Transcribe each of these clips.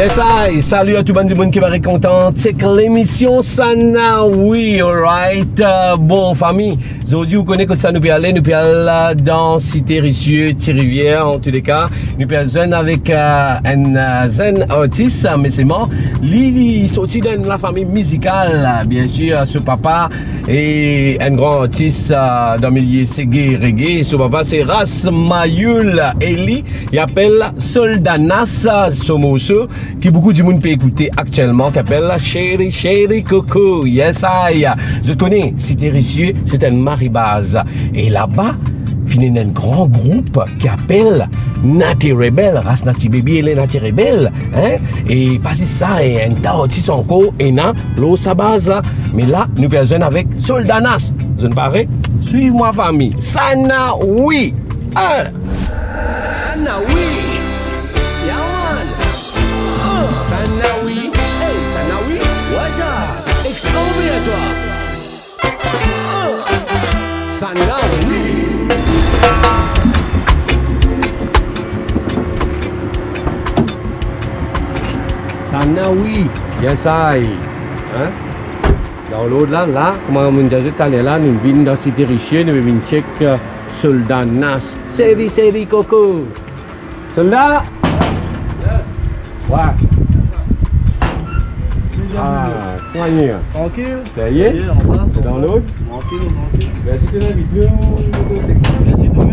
Yes, I. Salut à tout le monde qui va être content. C'est que l'émission Sana, oui, alright. Bon, famille, aujourd'hui, vous connaissez que ça nous peut aller dans Cité Rissieux, Thirivière, en tous les cas. Nous peut aller avec un jeune artiste, mais c'est mort. Lui, sorti de la famille musicale, bien sûr, ce papa est un grand artiste dans le milieu reggae, reggae. Ce papa, c'est Ras Mayul. Et lui, il appelle Soldanas, ce morceau que beaucoup de monde peut écouter actuellement, qui appelle Chéri Chéri Coco. Yes, I. Je connais, Cité Rissieux, c'est un maribase. Et là-bas, il y a un grand groupe qui appelle Nati Rebel, Ras Nati Baby et les Nati Rebel. Hein? Et pas ça, et un tas d'artistes encore, et là, l'eau sa base là. Mais là, nous besoin avec Soldanas. Je ne parais, suivez-moi, famille. Sana, oui. Sana, oui. Sanawi, hey Sanawi, what's extraordinaire toi. Sanawi. Sanawi, yes I. Hein? Dans l'autre là, comment on dit cette année là, nous venons dans Cité Rissieux, nous venons checker Soldanas. Série Coco. Soldat. Ouais. Ah, soigné. Tranquille. Ça y est, c'est dans l'autre. Tranquille. Merci de l'invitation. Merci de même pour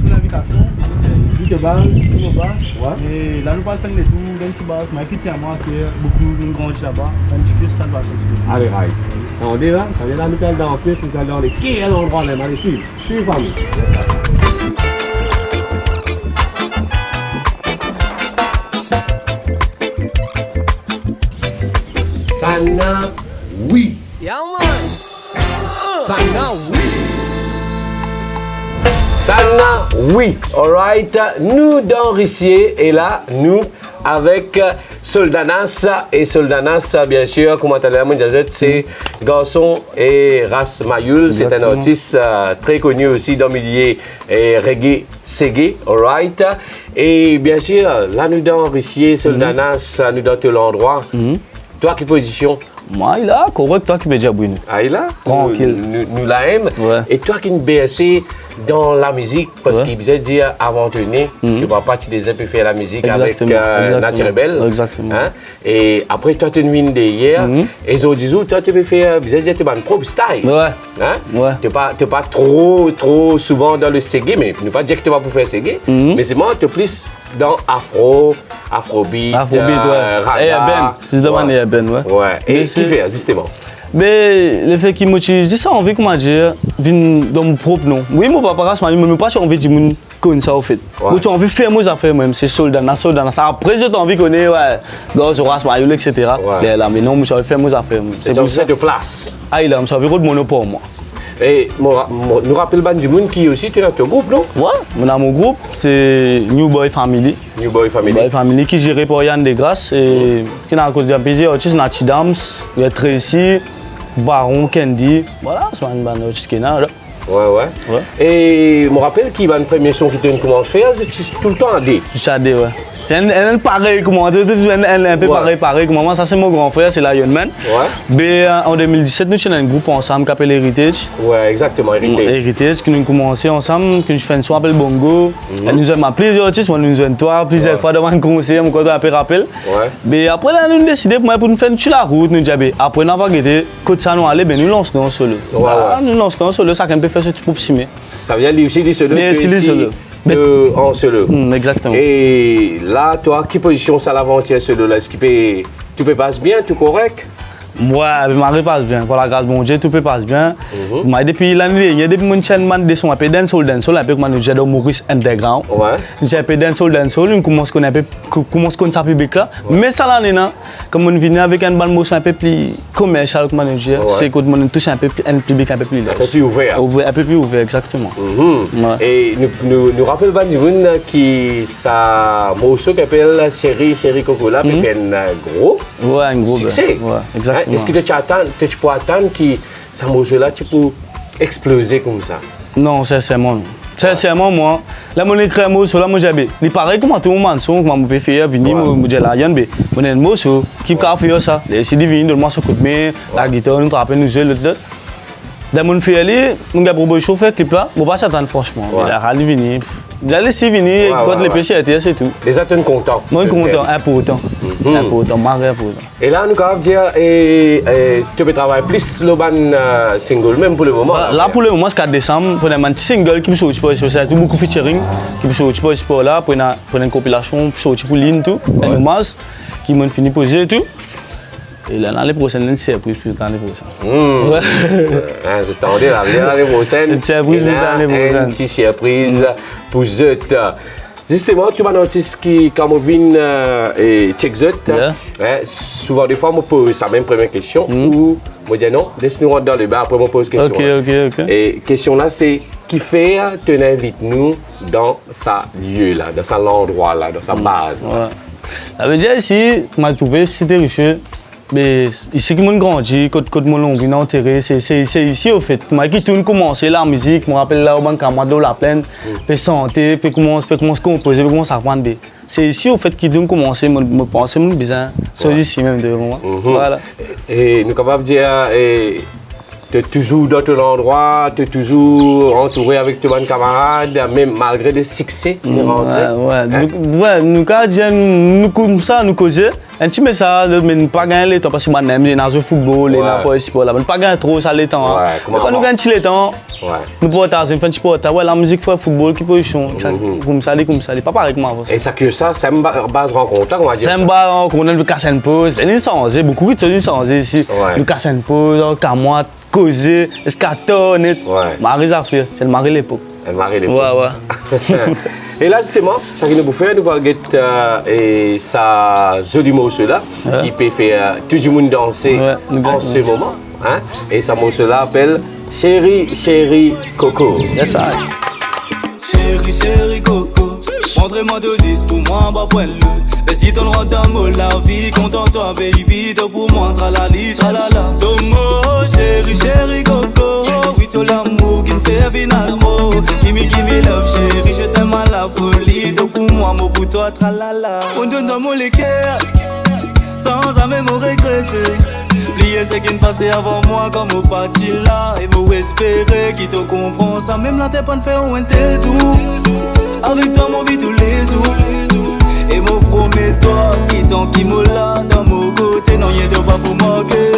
l'invitation. Tu te bases, Ouais. Et là, nous parlons de tout, d'un petit base, mais qui tient à moi, qui est beaucoup de grands là-bas, un petit peu ça va faire. Allez, right. On est là, ça vient là, nous allons dans le plus, nous allons dans les quels endroits, on va les suivre. Suivez-moi. Sana, oui. Yeah, man. Sana, oui. Sana, oui. Alright. Nous dans Rissieux et là, nous avec Soldanas. Et Soldanas, bien sûr, comment tu l'as dit, c'est garçon et Ras Mayul. C'est un artiste très connu aussi dans le milieu reggae, segé. Alright. Et bien sûr, là, nous dans Rissieux, Soldanas, nous dans tout l'endroit. Toi, quelle position? Moi, il a correct, toi qui m'as déjà brûlé. Ah, il a? Tranquille. Nous la aime. Ouais. Et toi qui es BSC dans la musique, parce qu'il disait dire avant de venir, tu vas pas, tu déjà pu faire la musique avec Nati Rebel. Exactement. Hein? Et après, toi, tu es venu d'hier. Et les autres jours, toi, tu peux faire, tu es un propre style. Ouais. Hein? Ouais. Tu n'es pas trop souvent dans le segé, mais ne pas dire que tu vas pour faire segé. Mais c'est moi, tu es plus dans Afrobeat, ouais. Et Eben, plus de manière Eben, ouais. Ouais. Et qui fait, justement? Mais le fait qu'il motive, c'est ça, on veut, comment dire, dans mon propre nom. Oui, mon papa reste, mais même pas si on veut dire qu'on ça au fait. Ou tu as envie de faire mes affaires, même, c'est Soldanas. Après, j'ai envie de connaître, ouais, gars, Ras Mayul, etc. Mais là, mais non, je vais faire mes affaires. C'est pour ça de place. Ah, il a, je vais faire de monopole, moi. Et nous rappelle Ben du monde qui aussi, tu es dans ton groupe, non? Ouais, mon groupe, c'est New Boy Family. New Boy Family. Boy Family qui est géré par Yann Degrasse et qui a un plaisir artiste Natchi Dams, il y a Tracy, Baron, Candy. Voilà, c'est un artiste qui est là. Ouais. Et je me rappelle qu'il y a une première son qui te commence à faire, c'est tout le temps AD. C'est AD, ouais. C'est un pareil comme moi, un peu pareil comme moi. Ça, c'est mon grand frère, c'est Lion Man. Ouais. Mais en 2017, nous avons un groupe ensemble qui s'appelle Heritage. Ouais, exactement, Heritage, qui nous avons commencé ensemble, qui nous fait une soirée appelée Bongo. Nous avons plusieurs artistes, nous avons toi, plusieurs fois dans un concert, on a un peu rappel. Ouais. Mais après, nous avons décidé pour nous faire sur la route, nous avons dit, après, nous avons regardé, quand ça nous allait, nous lançons en solo. Nous lançons en solo, ça peut faire ce type de ciné. Ça veut dire aussi des solo. Mais c'est les solo. En solo. Exactement. Et là, toi, quelle position ça l'aventure solo là? Est-ce que tu peux passer bien, tout correct? Ouais, ma vie passe bien. Pour la grâce de mon Dieu, tout peut passer bien. Mais depuis l'année dernière, depuis mon channel de son appel dancehall, un peu comme j'ai dans Maurice Underground. Ouais. J'ai appelé dancehall, on commence qu'on sa public là. Mais ça l'année là, comme on vient avec un bon motion un peu plus commercial comme manager, c'est qu'on touche un public un peu plus large. Un peu plus ouvert. Un peu plus ouvert, exactement. Et nous rappelle Bandimoun qui sa morceau qui s'appelle Chéri Coco là, puis un gros. Ouais, un gros succès. Ouais, exactement. Est-ce que tu peux attendre que ce morceau-là tu peux exploser comme ça? Non, sincèrement. Sincèrement, moi, là, mon écrit un mot sur là, moi, j'ai il paraît comment tout le monde son, comment mon PFA venir, moi, j'ai la yann, mais mon un mot sur qui a fait ça. Les CD viennent de moi sur coup de main, la guitare, nous rappelle nous jouer l'autre. Dans mon fait aller, mon gars pour chauffer clip là, bon pas s'attendre franchement. Il a râlé venir. J'allais laisser venir quand les péchés étaient c'est tout. Déjà tu es content. Moi content, important. Important, marre important. Et là nous capable dire tu peux travailler plus le ban single même pour le moment. Là pour le moment c'est 4 décembre pour un petit single qui me sorti pour c'est beaucoup featuring qui me sorti pour sport là pour une compilation sorti pour ligne tout. Un hommage qui m'ont fini poser et tout. Et là, l'année prochaine, une surprise plus l'année prochaine. Je t'entendais l'année prochaine. Une surprise plus l'année prochaine. Une petite surprise pour Zut. Justement, tu m'as un artiste qui, quand on vient et check Zut, souvent des fois, on me pose sa même première question ou je dis non, laisse-nous rentrer dans le bar, après on me pose question. Ok. Et question là, c'est qui fait te invite nous dans sa lieu là, dans son endroit là, dans sa base. Ça veut dire ici, je m'ai trouvé c'était richeux. Mais ici, qui m'a grandi, quand mon vient enterré, c'est ici au fait. Moi qui tourne commencer la musique, je me rappelle là au banc Camado la plaine, puis santé, puis commence à composer, puis commence à apprendre. C'est ici au fait qui doit commencer, me penser mon bizarre. C'est ici même de moi. Voilà. Et nous sommes capables de dire tu es toujours dans ton endroit, tu es toujours entouré avec tes bons camarades, même malgré le succès. Nous comme ça, nous causer. Un petit message, mais nous pas gagner le temps parce que nous sommes dans le football, nous ne pouvons pas gagner trop ça le temps. Quand nous gagnons le temps, nous pouvons faire un petit peu de la musique, le football, qui peut comme ça, pas pareil comme avant. Et ça que ça, c'est une base rencontre, on va dire. C'est une base rencontre, nous cassons une pause, nous sommes beaucoup de choses ici. Nous cassons une pause, camotte, causer, escator, net. Marie Zafir, c'est le mari de l'époque. Le mari de l'époque. Et là, justement, ça qui nous fait, nous allons et ça joli morceau là, qui peut faire tout le monde danser en ce moment. Hein? Et ce morceau là s'appelle Chéri, Chéri, Coco. C'est ça. Chéri, Chéri, Coco, montrez-moi 2-10 pour moi, bah point le. Mais si ton roi d'amour la vie, contente-toi, baby, toi pour moi, tralali, tralala. Domo, chéri, Chéri, Coco, oui, toi l'amour qui me fait vinagro. Gimme love, chéri, je t'aime à la folie, toi pour moi, moi pour toi, tralala. On donne dans mon équerre, sans jamais me regretter. Plier ce qui ne passait avant moi comme au parti là. Et vous espérer qui te comprend ça. Même là t'es pas de faire un seul sou. Avec toi mon vie tous les jours. Et me promets-toi qui t'en qui me là dans mon côté. Non y'a de pas pour manquer.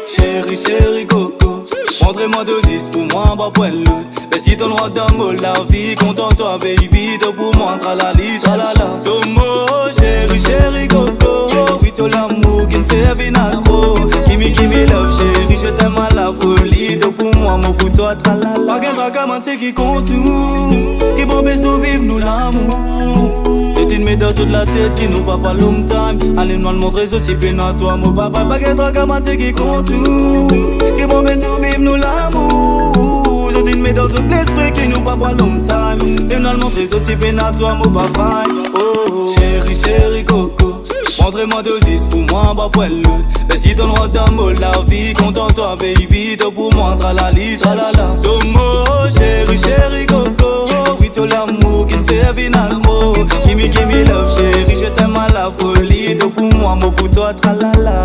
Chéri, chéri, coco, montrez-moi 2-10 pour moi, bah point le. Mais si ton roi d'amour la vie, contente-toi baby, toi pour moi, tralali, tralala. Domo, chéri, chéri, coco, oui toi l'amour qui me fait vinagro. Gimme love, chéri, je t'aime à la folie, toi pour moi, mon pour toi, tralala. Pas qu'un dragaman, c'est qui compte nous, qui propose nous vivre nous l'amour. Je te mets dans toute la tête qui nous parle pas long time. Allez-moi le montrer aussi peine à toi, mon papa. Pas qu'un dragaman, c'est qui compte nous, qui propose nous vivre nous l'amour. Je te mets dans tout l'esprit qui nous parle pas long time. Allez-moi le montrer aussi peine à toi, mon papa. Oh, chéri, chéri, coco, montrez-moi 2-10 pour moi, bah point le. Mais si ton roi d'amour la vie, contente-toi baby, toi pour moi, tralali, tralala. Domo, chéri, chéri, coco, oui toi l'amour qui me fait vinagro. Gimme love, chéri, je t'aime à la folie, toi pour moi, moi pour toi, tralala.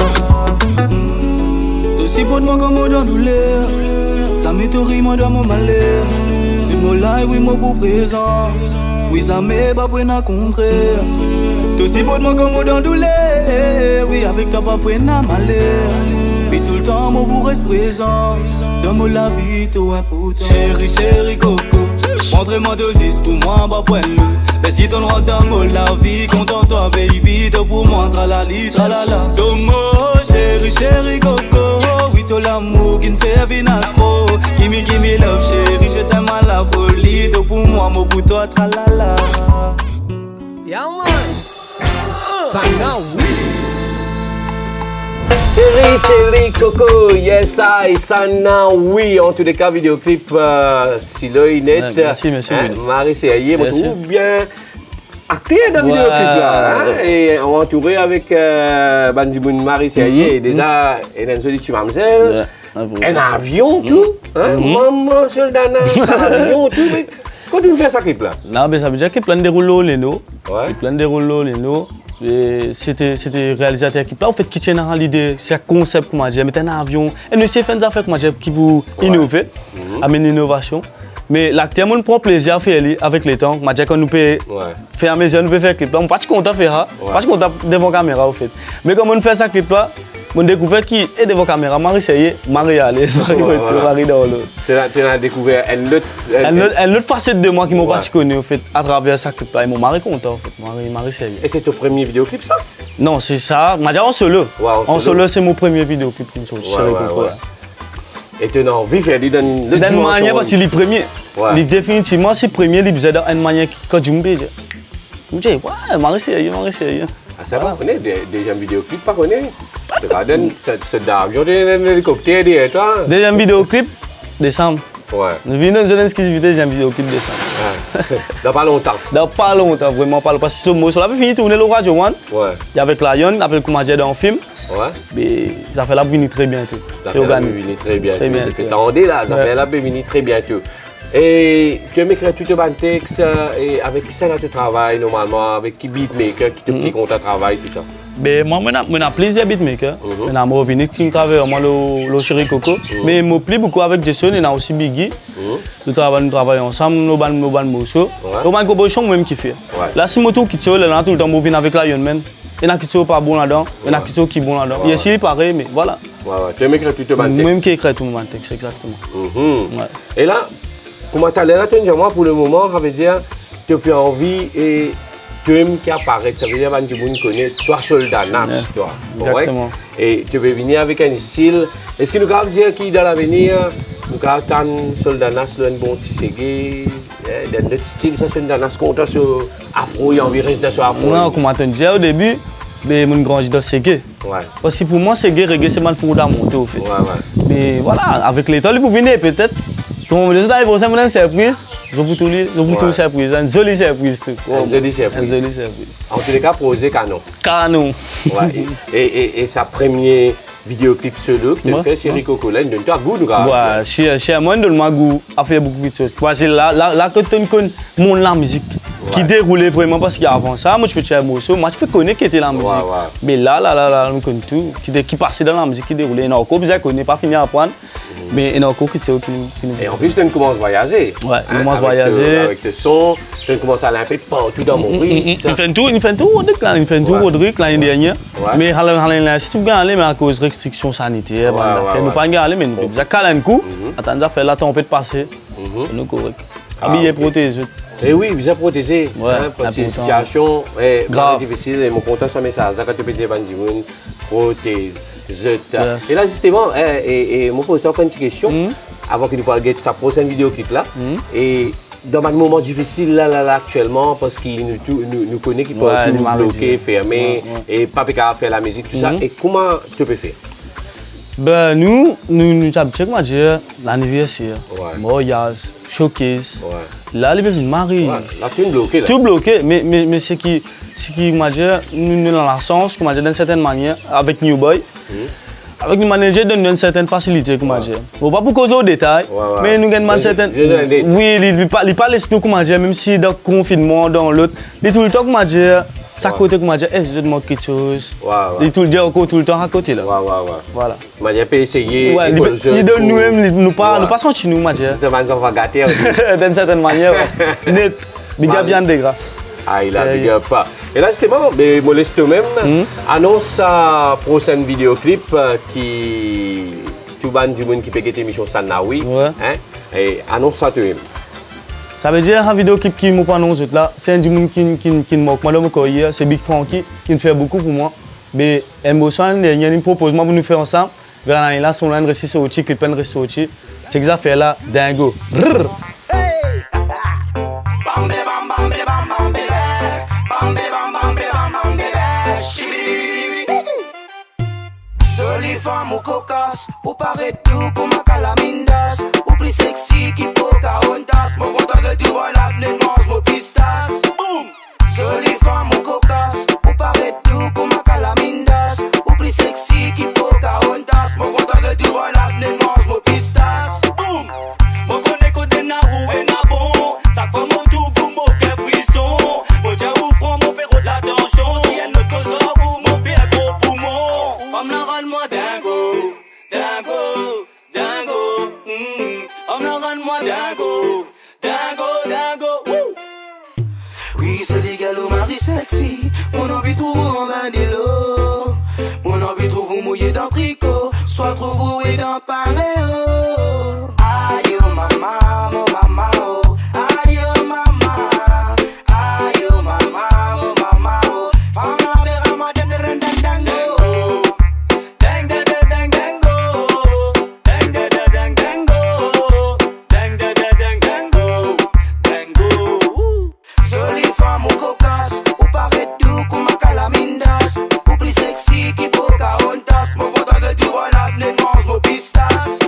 Aussi pour moi comme dans douleur, ça m'étourrit moi dans mon malheur. Oui mon live, oui mon pour présent, oui ça m'est pas pour un contraire. Aussi pour moi comme dans douleur, oui avec toi pas pour un malheur. Puis tout le temps mon pour reste présent, dans mon la vie tout important. Chéri, chéri, coco, montrez-moi 2-10 pour moi, bah point le. Mais si ton roi d'amour la vie, contente-toi baby, toi pour moi, tralali, tralala. Domo, chéri, chéri, coco, oui toi l'amour qui me fait vinagro. Gimme love, chéri, je t'aime à la folie, toi pour moi, moi pour toi, tralala. Yeah, man. Sana, oui. Chéri, chéri, coco, yes I, Sana, oui. En tous les cas, vidéoclip, si l'œil net. Merci. Marie Seaillé, moi tout bien acté dans le vidéoclip là. Et on va entourer avec Bandimoun Marie Seaillé. Et déjà, il y a une jolie mamselle, un avion, tout. Maman, soldana, un avion, tout. Quand tu fais ça clip là? Non, mais ça veut dire qu'il plan de rouleaux, Leno. Ouais. Il plan de rouleaux, Leno. C'était réalisateur qui là, en fait, qui tient dans l'idée, c'est un concept, comment dire, mettre un avion. Et nous, c'est fait des affaires, comment dire, qui vous innover, amener l'innovation. Mais l'acteur, on prend plaisir à faire avec le temps. Je quand nous peut faire à mesure, nous peut faire clip là. On n'est pas content de faire ça. Pas content devant la caméra, en fait. Mais comme on fait ça clip là, on découvre qui est devant la caméra. Marie essayé, Marie allait, Marie dans l'autre. Tu as découvert une autre facette de moi qui m'a pas connu, en fait, à travers ça clip là. Et mon mari content, en fait. Marie essayé. Et c'est ton premier vidéoclip ça? Non, c'est ça. Je en solo. En solo, c'est mon premier vidéoclip qui me sort. Et tu as envie de faire des d'une manière parce que les premiers, définitivement, c'est premier, les besoins d'une manière quand je me dis, je me dis, ouais, Marie sérieux. Ah, ça va, on connaît deuxième vidéoclip, pas connaît. Tu regardes ce d'avion, un hélicoptère derrière toi. Deuxième vidéoclip, décembre. Ouais. Nous venons de Zelensky, deuxième vidéoclip décembre. Dans pas longtemps. Dans pas longtemps, vraiment pas longtemps. Parce que ce mot, ça a fini de tourner le Radio One. Ouais. Et avec Lion, après comment dire dans le film. Ouais. Mais ça fait la venir très bientôt. Ça fait la venir très bientôt. T'attendais là, ça fait la venir très bientôt. Et tu aimes écrire tout un texte et avec qui ça tu travailles normalement, avec qui beatmaker qui te plie contre ton travail, tout ça? Ben moi, j'ai plusieurs beatmakers. Je suis revenu qui travaille le Chéri Coco. Mais je me plie beaucoup avec Jason et aussi Biggie. Nous travaillons ensemble, nous avons des morceaux. Nous avons une composition même qui fait. Là, si je suis tout seul, tout le temps, je viens avec Lion Man. Il y en a qui sont pas bons là-dedans, il y en a qui sont qui bons là-dedans. Ici, il pareil, mais voilà. Tu aimes écrire tout un texte? Moi-même qui écris tout mon texte, exactement. Et là, comment tu as l'air là, pour le moment, ça veut dire que tu as envie et tu aimes qui apparaît. Ça veut dire que tu connais, toi, soldat, Naps, toi. Exactement. Et tu peux venir avec un style. Est-ce que nous pouvons dire que dans l'avenir, nous pouvons attendre soldat Naps, un bon petit ségué, dans notre style, ça soldat Naps contre sur afro, il y a envie de rester sur afro? Non, comme tu disais au début, je grandis dans Ségué. Parce que pour moi, Ségué, reggae, c'est mal pour monter au fait. Mais voilà, avec les temps, il peut venir peut-être. Comme je suis pour ça, une surprise, je vous tout une surprise, une jolie surprise. Une jolie surprise. En tous les cas, poser canon. Canon. Et sa première vidéoclip solo que tu fais chez Rico Collen, tu as goût de gars. Chez moi, je donne goût à faire beaucoup de choses. Parce que là que tu connais la musique qui déroulait vraiment parce qu'avant ça, moi je peux te faire un morceau, moi je peux connaître qui était la musique. Mais là, on connaît tout, qui passait dans la musique, qui déroulait. Il y en a encore besoin de connaître, pas fini à apprendre. Mais il y en a encore qui Et en plus, tu commences à voyager. Ouais, tu commences à voyager. Avec tes sons, tu commences à aller un peu partout dans mon pays. Il fait un tour, Rodrigue, l'année dernière. Mais si tu veux aller, mais à cause de restrictions sanitaires, nous ne pouvons pas aller, mais nous avons calé un coup. Attends, faire la tempête passer. Nous correct. Habillé, protégé. Et oui, vous êtes protégé. Parce que la situation est grave difficile. Et mon content, ça message. Quand tu peux dire, protège. Et là, justement, et moi, pose encore une petite question avant que nous parlions de sa prochaine vidéoclip là. Et dans un moment difficile là actuellement, parce qu'il nous connaît, qu'il peut tout bloquer, fermer, et pas faire la musique, tout ça. Et comment tu peux faire? Ben, nous habitués, comment dire, l'anniversaire, mariage, showcase. Là, les personnes marient. Là, tout bloqué. Tout bloqué, mais ce qui m'a dit, nous avons la chance, comment dire, d'une certaine manière, avec New Boy. Avec le manager, donne une certaine facilité, comment dire. Bon, pas pour causer au détail, mais nous avons une certaine. Oui, il pas laisse nous, comment dire, même si dans le confinement, dans l'autre, il tout le temps, comment dire. Ça côté comment dire, est-ce que je demande quelque chose? Il tout le dire encore tout le temps à côté là. Voilà. Il peut essayer. Il donne nous-mêmes, nous pas sentir nous, comment dire. On va gâter. D'une certaine manière. Net. Big up bien de grâce. Ah, il a big up pas. Et là, justement, Moleste même annonce sa prochaine vidéoclip qui tout le monde qui peut gagner l'émission Sanawi. Et annonce ça toi-même. Ça veut dire que la vidéo qui me prend là, c'est un monde qui me moque. Moi, c'est Big Frankie qui me fait beaucoup pour moi. Mais émotion, il y a une proposition pour nous faire ensemble. Là, son là, rester sur le clip, rester sur le c'est que ça fait là, dingo. Jolie femme ou cocasse, ou paraît tout comme un calamindas, ou plus sexy qui poca ondas, mon content de dire voilà, venez mange mon pistache. Boum! Jolie femme ou cocasse, ou paraît tout comme un calamindas, ou plus sexy qui poca ondas, mon content de dire voilà, venez mange mon pistache. Boum! Mon connaît côté na ou et na bon, ça fait moi dingo, dingo, dingo, wouh. Oui, c'est des gars au mari sexy. Mon envie trouve en bandilo. Mon envie trouve vous mouillé dans tricot. Soit trouve vous et dans paréo. Aïe oh maman, mon maman oh. Aïe oh maman. Aïe oh maman, mon maman oh. Femme la vera ma den den den dango. Dang da da dang dango. Dang da da dang dango. Dang da da dang dango. Dango. Jolie femme ou cocasse. Ou paraît doux comme ma calamindas. Ou plus sexy qui Pocahontas. Mon content de tout voilà venez de mange mon pistas.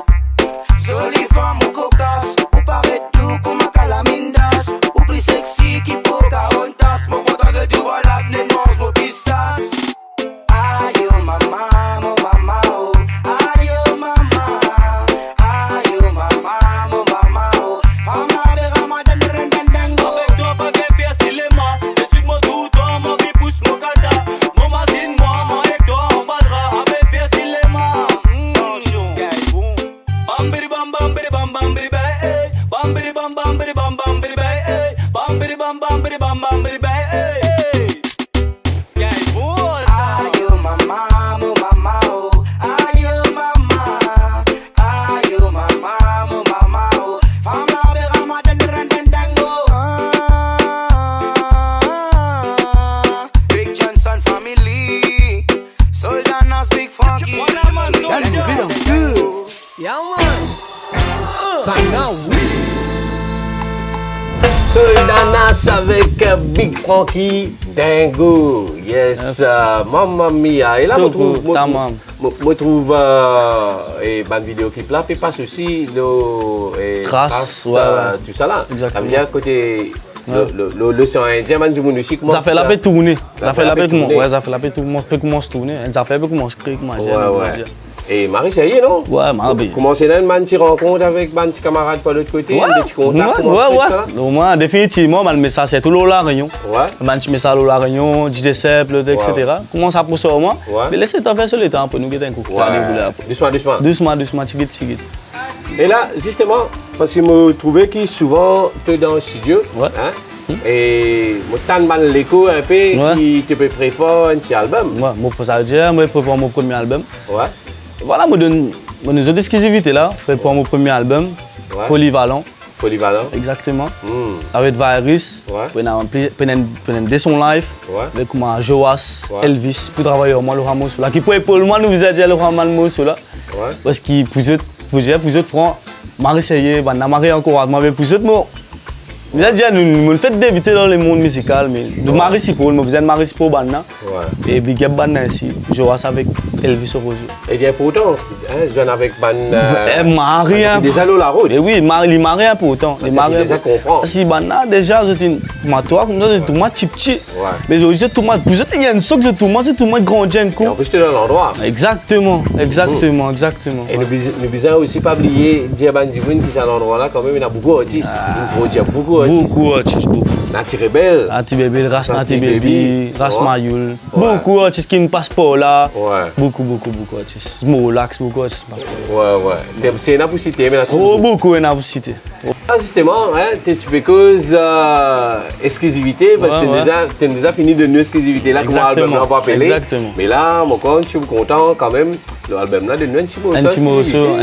Jolie femme ou cocasse. Ou paraît doux comme ma calamindas. Ou plus sexy qui Pocahontas. Mon content de tout voilà venez de mange mon pistas. Aïe oh maman, mon maman oh. Aïe oh maman. Aïe oh maman, mon maman oh. Femme la vera ma den den den dango. Avec toi, pas qu'un facilement. Dessus de mon tout, toi, mon vie pousse mon kata. Mon mazine, moi, avec toi, on battra. Avec facilement. Attention, gars, bon. Bambidi bam bam bidi bam bam bidi bay, eh. Bambidi bam bam bidi bam bam bidi bay, eh. Bambidi bam bam bidi bam bam bidi bay, eh. Gars, bon, ça. Aïe oh maman, mon maman oh. Aïe oh maman. Aïe oh maman, mon maman oh. Femme la vera ma den den den dango. Big Johnson family. Soldanas Big Funky. Voilà, man, soldier. Yeah, man. Sana, oui. Soldanas avec Big Frankie Dingo. Yes, Mamma Mia. Et là, Tout je pour ta maman. trouve et ban vidéoclip là, puis passe aussi le Trace, ouais. tout ça là. Exactement. Ça veut dire côté l'océan Indien, man du monde aussi commence. Ça fait la paix tourner. Ça fait la paix tourner. Ouais, ça fait la paix tourner. Peut commencer tourner. Ça fait commence créer comment Ouais. Et Marie, ça y est, non? Ouais, Marie. Comment c'est là, man, tu rencontres avec ban petit camarade par l'autre côté, des petits contacts, ouais. Moi, définitivement, man, mais ça c'est tout la réunion. Ouais. Man, tu mets ça la réunion, DJ Sepp, etc. Comment ça pour ça au moins? Ouais. Mais laissez t'en faire sur le temps pour nous guetter un coup. Doucement, tigit. Et là, justement, parce que je trouvais qu'il souvent tu es dans le studio, Ouais. hein, et je t'en l'écho un peu, qui te prépare un petit album. Moi, pour ça dire, moi, je prépare mon premier album. Ouais. Voilà, je donne des autres exclusivités là. Je prépare mon premier album, Ouais. Polyvalent. Polyvalent. Exactement. Hmm. Avec Virus, Ouais. pour des sons live, Ouais. avec moi, Joas, Ouais. Elvis, pour travailler au moins le Ramos là. Qui pourrait pour le moins nous aider le Ramos là. Ouais. Parce que pour autres francs, Marie essayé, Marie encore, mais pour autres mots. Vous avez déjà nous le fait d'éviter dans le monde musical, mais de Marie si pour, vous êtes Marie si pour Banna. Ouais. Et Big Up Banna ici, Joas avec Elvis Orozio. Et bien pourtant, hein, je viens avec ban. Marie, Déjà l'eau la route. et oui, Marie pourtant. Tu déjà comprends. Si Banna déjà, je dis, toi, comme ça, tout le monde petit. Ouais. Mais je dis, tout le monde, vous êtes, il y a une socle de tout le monde, c'est tout le monde grand Et en coup. plus, tu es dans l'endroit. Exactement. Et nous besoin aussi pas oublier Diaban Djiboun qui est à l'endroit là, quand même, il y a beaucoup d'artistes. Il y a beaucoup d'artistes. Beaucoup d'artistes, beaucoup. Nati Rebel. Nati Baby, Ras Nati Baby, Baby, Ras ouais. Mayul. Ouais. Beaucoup d'artistes qui ne passent pas là. Ouais. Beaucoup d'artistes. Smolax, beaucoup d'artistes qui ne passent pas là. Ouais. C'est une possibilité, mais Oh, beaucoup de cité. justement, hein, tu peux cause exclusivité parce que tu as déjà fini de nos exclusivités là, comment l'album n'a pas appelé. Exactement. Mais là, moi, quand je suis content quand même, l'album là de nous, un petit morceau.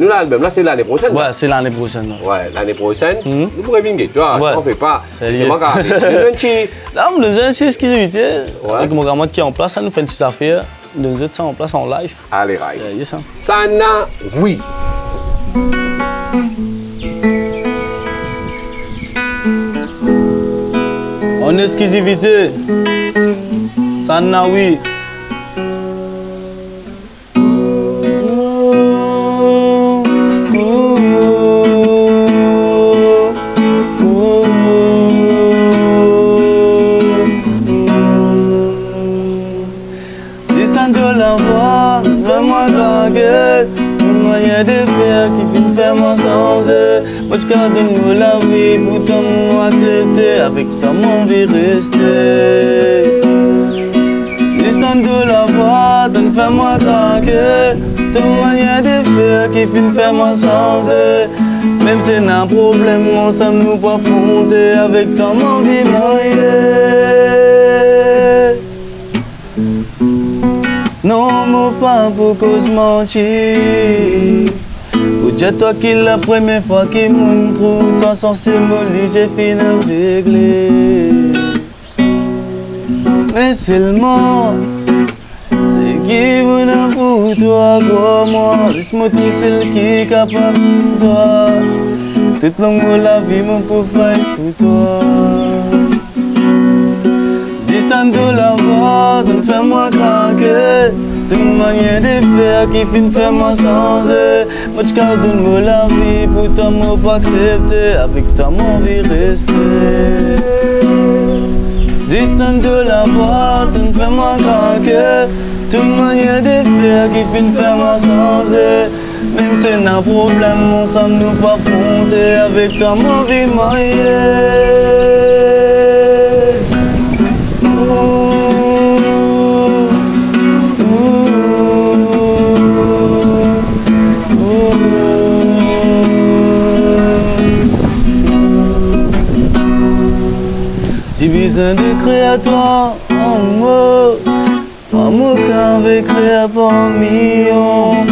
L'album là, c'est l'année prochaine. Ouais, c'est l'année prochaine. Ouais, l'année prochaine, nous pourrions venir, tu vois, on fait pas. C'est moi qui là, on nous a une exclusivité. Ouais. Avec mon gamin qui est en place, ça nous fait une petite affaire. Nous autres, ça en place en live. Allez, right. C'est ça. Sana, oui. En exclusivité. Sana, oui. Distant de la voix, fais-moi draguer. Une manière de faire qui finit faire-moi changer. Moi, je donne-moi la vie pour toi, moi accepter. Avec toi, mon vie rester. Distant de la voix, donne fais-moi draguer. Ton manière de faire. faire qui fin faire moi sans eux. Même si c'est un problème, ensemble nous pas affronter avec ton envie non, moi pas pour cause mentir. Ou déjà toi qui la première fois qui m'en trouve, toi sans ces mots, j'ai fini à régler. Mais seulement, c'est qui m'en pour toi, quoi, moi. Dis-moi tout celle qui est capable de toi. Toute longue la vie, mon pour faire pour toi. Distant de la voix, de faire moi craquer. Toute manière de faire qui finit faire moi sans eux. Moi je donne la vie pour toi, moi pas accepter. Avec toi, mon vie rester. Distant de la voix, de faire moi craquer. Toute manière de faire qui finit faire moi sans eux. Même si c'est un problème, ensemble nous pas affronter. Avec toi, mon vie j'ai besoin de créateur en moi, moi qu'avec créé pour million.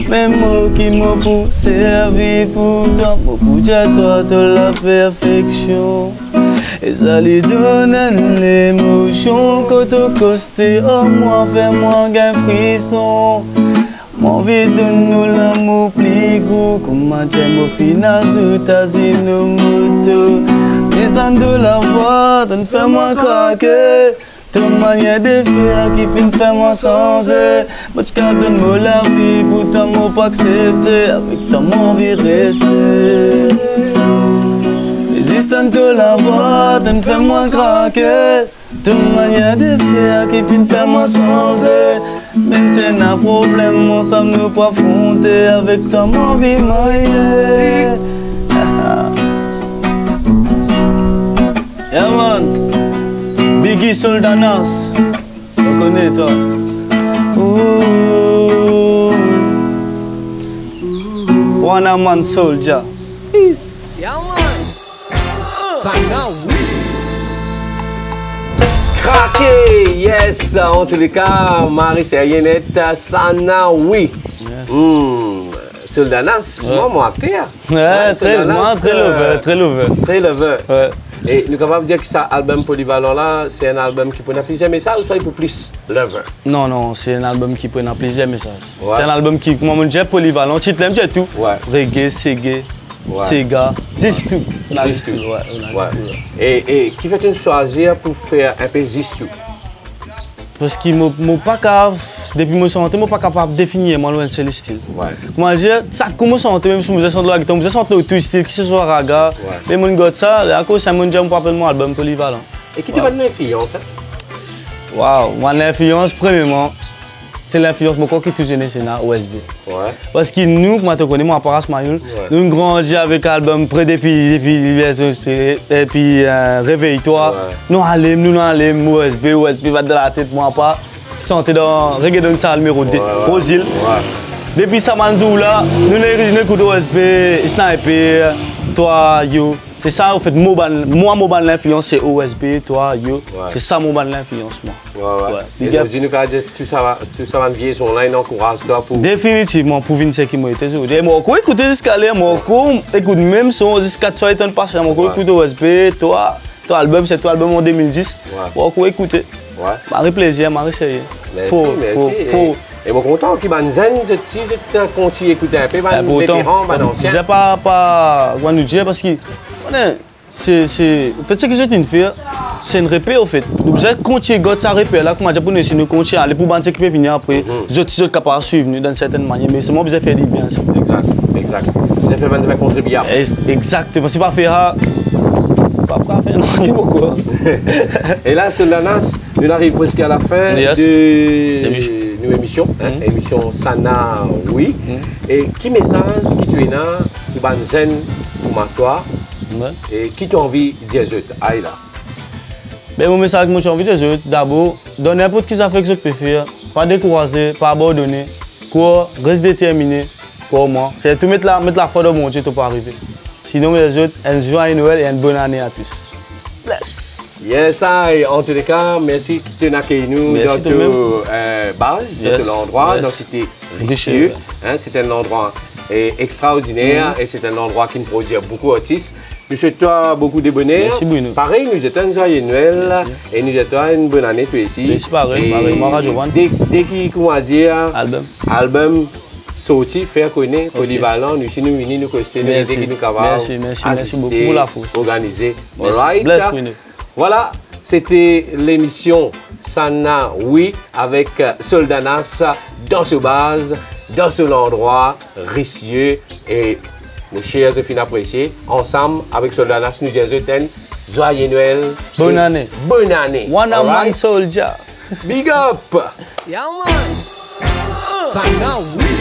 Même moi qui m'a pour servir pour toi, moi pour dire toi de la perfection. Et ça lui donne l'émotion quand tu costé, oh moi fais-moi un frisson. Mon vie donne-nous l'amour plus gros, comme j'aime au final sous ta moto. Distant de la voix, donne fais-moi craquer. Ton manière de faire qui finit faire moi sans eux. Moi je donne-moi la vie pour toi, moi pas accepter. Avec toi, mon vie rester. Distant de la voix, donne fais-moi craquer. Ton manière de faire qui finit faire moi sans eux. Même si c'est un problème, ensemble nous pas affronter. Avec toi, mon vie maillée. Yeah man, Biggie Soldanas, tu connais toi. One man soldier. Peace. Yeah, man. Sana, oui. Craqué, yes, en tous les cas, Marie Yennette, Sana, oui. Yes. Soldanas, moi, acteur. Ouais, très lover. Très lover. Ouais. Et nous sommes capables de dire que ça album polyvalent là, c'est un album qui prend plusieurs messages ou soit pour plus lover? Non, c'est un album qui prend plusieurs messages. Ouais. C'est un album qui, moi, je dis polyvalent, tu t'aimes, tu tout. Ouais. Reggae, Seggae, Sega, c'est tout. On a juste tout. Et qui fait une choisir pour faire un peu juste tout? Parce que moi pas capable, depuis que je suis pas capable de définir mon style. Ouais. Moi je ça commence à même si je sens la guitare, je sens tout style, que ce soit raga, mais mon gars ça, à cause ça mon j'aime pas mon album polyvalent. Et qui te donne l'influence? Waouh, mon influence premièrement, c'est l'influence qui est toujours c'est na OSB. Ouais. Parce que nous, moi te connais moi Paras Mayul, nous grandi avec l'album près depuis et puis réveille-toi. Nous allons OSB va dans la tête moi pas. Santé dans reggae dans salle numéro 2 Rosil. Depuis Samanzou là, nous les coup OSB, Sniper, toi yo. C'est ça en fait moi l'influence c'est OSB, toi yo. C'est ça mon l'influence moi. Et aujourd'hui nous pas dire tout ça va vieillir son là, il encourage toi pour définitivement pour venir ce qui m'a été aujourd'hui. Moi écouter jusqu'à là, moi écoute même son jusqu'à 3 ans passé, moi écoute OSB, toi album c'est ton album en 2010. Moi écouter. Ouais. Marie plaisir, Marie sérieux. Faut. Et moi content qu'il m'a zen, je continue écouter un peu, man vétéran, man ancien. Je pas quoi nous dire parce que c'est en fait ce que j'ai une faire, c'est une répé en fait. Nous devons continuer God ça répé là comment dire pour nous continuer aller pour bande qui peut venir après. Je suis capable de suivre nous d'une certaine manière mais c'est moi besoin faire du bien ça. Exact. Vous avez fait contribuer. Exactement, c'est pas faire pas faire non pourquoi. Et là sur la NAS, nous arrivons presque à la fin de nos émissions, émission Sana oui. Et qui message qui tu es là pour Banzen pour toi et qui tu as envie de dire aïe là. Mais mon message que moi j'ai envie de dire d'abord dans n'importe qui ça fait que je peux faire, pas décourager, pas abandonner, quoi, reste déterminé. Comment? C'est tout mettre la foi de mon Dieu, tout pas arriver. Sinon, les autres, un joyeux Noël et une bonne année à tous. Bless. Yes, en tous les cas, merci de nous accueillir dans notre base, dans notre endroit. Donc c'était richeux. C'est un endroit extraordinaire et c'est un endroit qui nous produit beaucoup d'artistes. Nous souhaitons beaucoup de bonheur. Merci Bruno. Pareil, nous souhaitons un joyeux Noël. Merci. Et nous souhaitons une bonne année toi aussi. Merci pareil. Dès qu'il comment dire album sorti, faire connaître, polyvalent, nous sommes unis, nous costons, dès qu'il nous capable. Merci beaucoup pour la force. Organiser. Right. Bless Bruno. Voilà, c'était l'émission Sana Oui avec Soldanas dans ce base, dans ce endroit, Rissieux et nos chers et fins appréciés. Ensemble avec Soldanas, nous disons joyeux Noël. Bonne année. Bonne année. One man soldier. Big up. Yeah, man. Sana We.